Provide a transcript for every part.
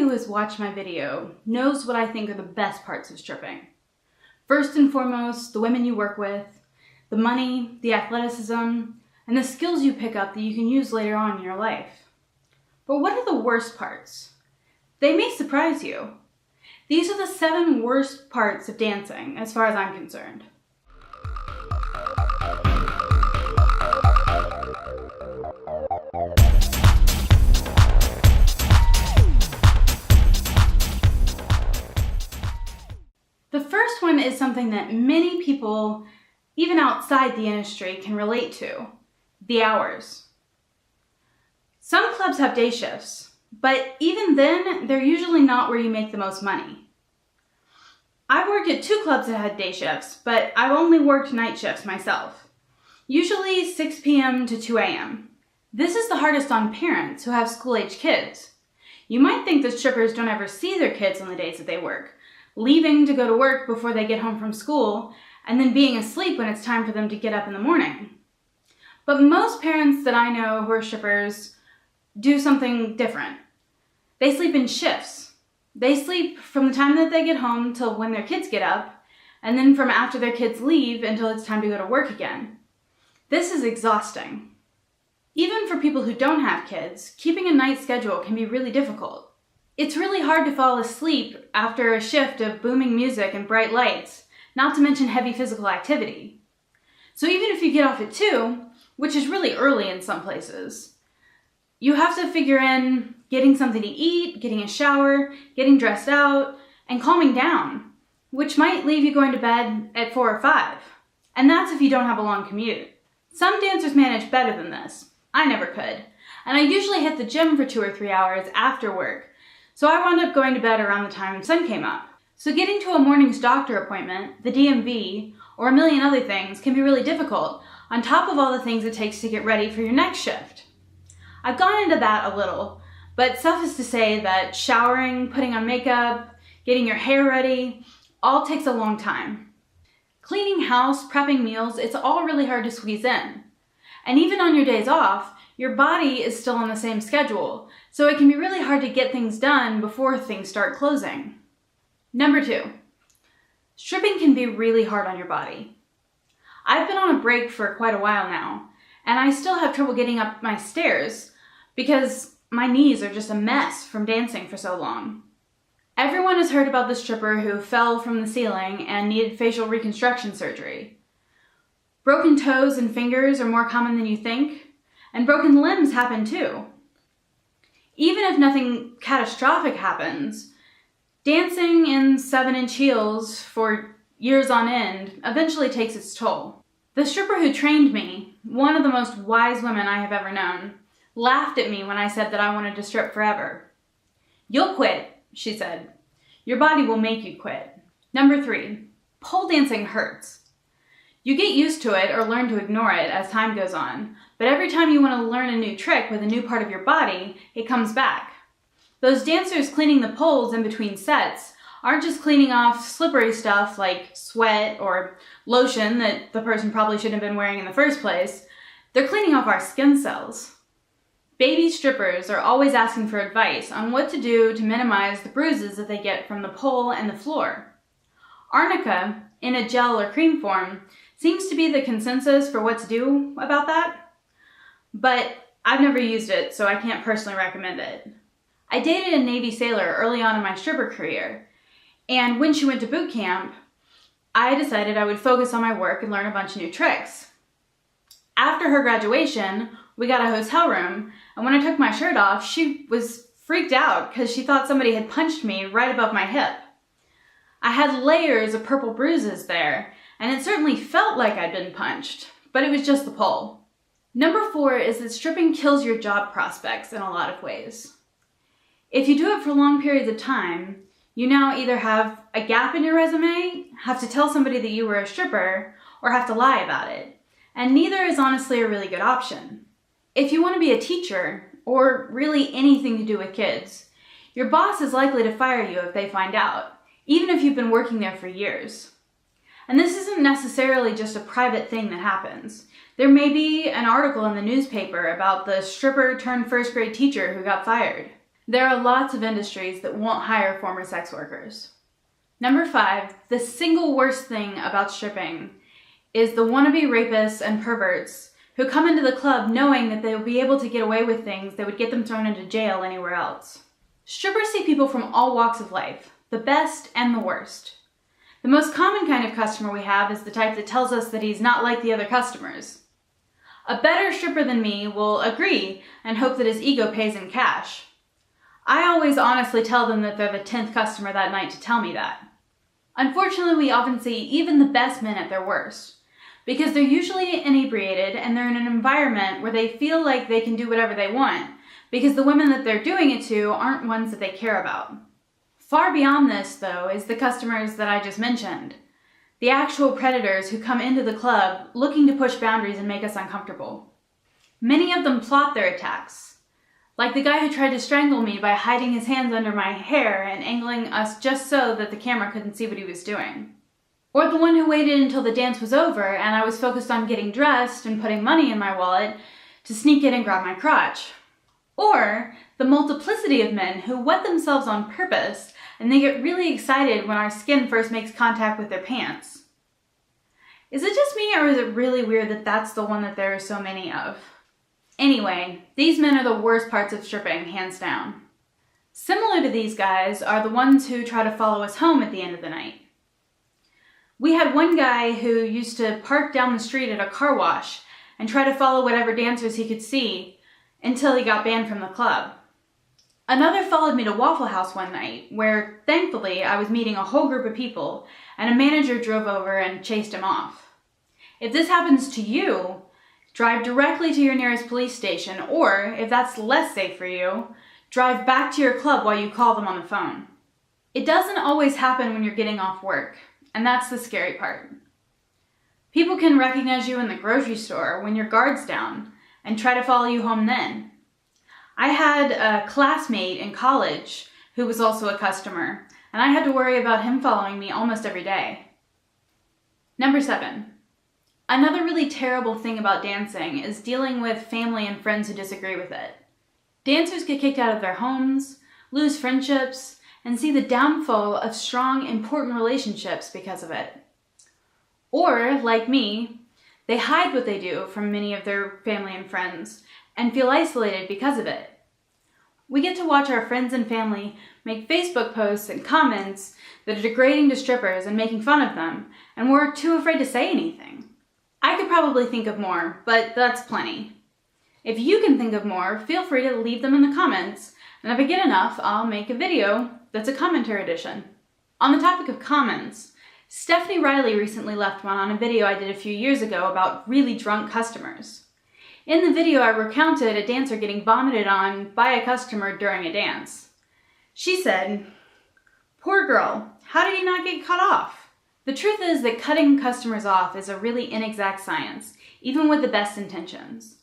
who has watched my video knows what I think are the best parts of stripping. First and foremost, the women you work with, the money, the athleticism, and the skills you pick up that you can use later on in your life. But what are the worst parts? They may surprise you. These are the 7 worst parts of dancing, as far as I'm concerned. The first one is something that many people, even outside the industry, can relate to: the hours. Some clubs have day shifts, but even then, they're usually not where you make the most money. I've worked at 2 clubs that had day shifts, but I've only worked night shifts myself, usually 6 p.m. to 2 a.m. This is the hardest on parents who have school-age kids. You might think that strippers don't ever see their kids on the days that they work, leaving to go to work before they get home from school, and then being asleep when it's time for them to get up in the morning. But most parents that I know who are strippers do something different. They sleep in shifts. They sleep from the time that they get home till when their kids get up, and then from after their kids leave until it's time to go to work again. This is exhausting. Even for people who don't have kids, keeping a night schedule can be really difficult. It's really hard to fall asleep after a shift of booming music and bright lights, not to mention heavy physical activity. So even if you get off at 2, which is really early in some places, you have to figure in getting something to eat, getting a shower, getting dressed out, and calming down, which might leave you going to bed at 4 or 5. And that's if you don't have a long commute. Some dancers manage better than this. I never could. And I usually hit the gym for 2 or 3 hours after work, so I wound up going to bed around the time the sun came up. So getting to a morning's doctor appointment, the DMV, or a million other things can be really difficult, on top of all the things it takes to get ready for your next shift. I've gone into that a little, but suffice to say that showering, putting on makeup, getting your hair ready, all takes a long time. Cleaning house, prepping meals, it's all really hard to squeeze in. And even on your days off, your body is still on the same schedule, so it can be really hard to get things done before things start closing. Number 2, stripping can be really hard on your body. I've been on a break for quite a while now, and I still have trouble getting up my stairs because my knees are just a mess from dancing for so long. Everyone has heard about the stripper who fell from the ceiling and needed facial reconstruction surgery. Broken toes and fingers are more common than you think, and broken limbs happen too. Even if nothing catastrophic happens, dancing in 7-inch heels for years on end eventually takes its toll. The stripper who trained me, one of the most wise women I have ever known, laughed at me when I said that I wanted to strip forever. "You'll quit," she said. "Your body will make you quit." Number 3, pole dancing hurts. You get used to it or learn to ignore it as time goes on, but every time you want to learn a new trick with a new part of your body, it comes back. Those dancers cleaning the poles in between sets aren't just cleaning off slippery stuff like sweat or lotion that the person probably shouldn't have been wearing in the first place. They're cleaning off our skin cells. Baby strippers are always asking for advice on what to do to minimize the bruises that they get from the pole and the floor. Arnica, in a gel or cream form, seems to be the consensus for what to do about that, but I've never used it, so I can't personally recommend it. I dated a Navy sailor early on in my stripper career, and when she went to boot camp, I decided I would focus on my work and learn a bunch of new tricks. After her graduation, we got a hotel room, and when I took my shirt off, she was freaked out because she thought somebody had punched me right above my hip. I had layers of purple bruises there, and it certainly felt like I'd been punched, but it was just the pole. Number 4 is that stripping kills your job prospects in a lot of ways. If you do it for long periods of time, you now either have a gap in your resume, have to tell somebody that you were a stripper, or have to lie about it. And neither is honestly a really good option. If you want to be a teacher, or really anything to do with kids, your boss is likely to fire you if they find out, even if you've been working there for years. And this isn't necessarily just a private thing that happens. There may be an article in the newspaper about the stripper turned first grade teacher who got fired. There are lots of industries that won't hire former sex workers. Number 5, the single worst thing about stripping is the wannabe rapists and perverts who come into the club knowing that they will be able to get away with things that would get them thrown into jail anywhere else. Strippers see people from all walks of life, the best and the worst. The most common kind of customer we have is the type that tells us that he's not like the other customers. A better stripper than me will agree and hope that his ego pays in cash. I always honestly tell them that they're the 10th customer that night to tell me that. Unfortunately, we often see even the best men at their worst, because they're usually inebriated and they're in an environment where they feel like they can do whatever they want, because the women that they're doing it to aren't ones that they care about. Far beyond this, though, is the customers that I just mentioned, the actual predators who come into the club looking to push boundaries and make us uncomfortable. Many of them plot their attacks, like the guy who tried to strangle me by hiding his hands under my hair and angling us just so that the camera couldn't see what he was doing. Or the one who waited until the dance was over and I was focused on getting dressed and putting money in my wallet to sneak in and grab my crotch. Or the multiplicity of men who wet themselves on purpose and they get really excited when our skin first makes contact with their pants. Is it just me, or is it really weird that that's the one that there are so many of? Anyway, these men are the worst parts of stripping, hands down. Similar to these guys are the ones who try to follow us home at the end of the night. We had one guy who used to park down the street at a car wash and try to follow whatever dancers he could see until he got banned from the club. Another followed me to Waffle House one night, where thankfully I was meeting a whole group of people and a manager drove over and chased him off. If this happens to you, drive directly to your nearest police station, or if that's less safe for you, drive back to your club while you call them on the phone. It doesn't always happen when you're getting off work, and that's the scary part. People can recognize you in the grocery store when your guard's down and try to follow you home then. I had a classmate in college who was also a customer, and I had to worry about him following me almost every day. Number 7. Another really terrible thing about dancing is dealing with family and friends who disagree with it. Dancers get kicked out of their homes, lose friendships, and see the downfall of strong, important relationships because of it. Or, like me, they hide what they do from many of their family and friends and feel isolated because of it. We get to watch our friends and family make Facebook posts and comments that are degrading to strippers and making fun of them, and we're too afraid to say anything. I could probably think of more, but that's plenty. If you can think of more, feel free to leave them in the comments, and if I get enough, I'll make a video that's a commenter edition. On the topic of comments, Stephanie Riley recently left one on a video I did a few years ago about really drunk customers. In the video, I recounted a dancer getting vomited on by a customer during a dance. She said, "Poor girl, how did he not get cut off?" The truth is that cutting customers off is a really inexact science, even with the best intentions.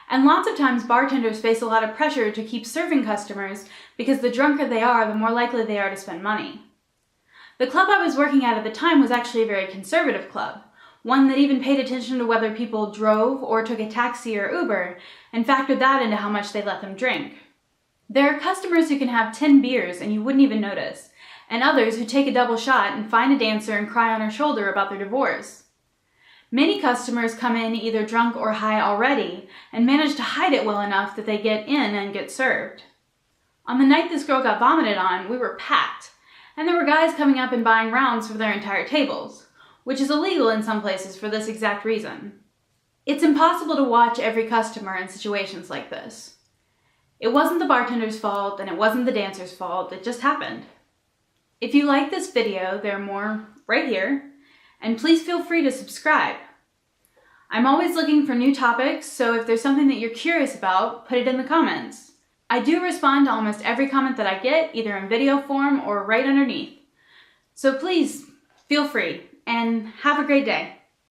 And lots of times bartenders face a lot of pressure to keep serving customers because the drunker they are, the more likely they are to spend money. The club I was working at the time was actually a very conservative club, one that even paid attention to whether people drove or took a taxi or Uber and factored that into how much they let them drink. There are customers who can have 10 beers and you wouldn't even notice, and others who take a double shot and find a dancer and cry on her shoulder about their divorce. Many customers come in either drunk or high already and manage to hide it well enough that they get in and get served. On the night this girl got vomited on, we were packed, and there were guys coming up and buying rounds for their entire tables, which is illegal in some places for this exact reason. It's impossible to watch every customer in situations like this. It wasn't the bartender's fault and it wasn't the dancer's fault, it just happened. If you like this video, there are more right here, and please feel free to subscribe. I'm always looking for new topics, so if there's something that you're curious about, put it in the comments. I do respond to almost every comment that I get, either in video form or right underneath. So please, feel free, and have a great day.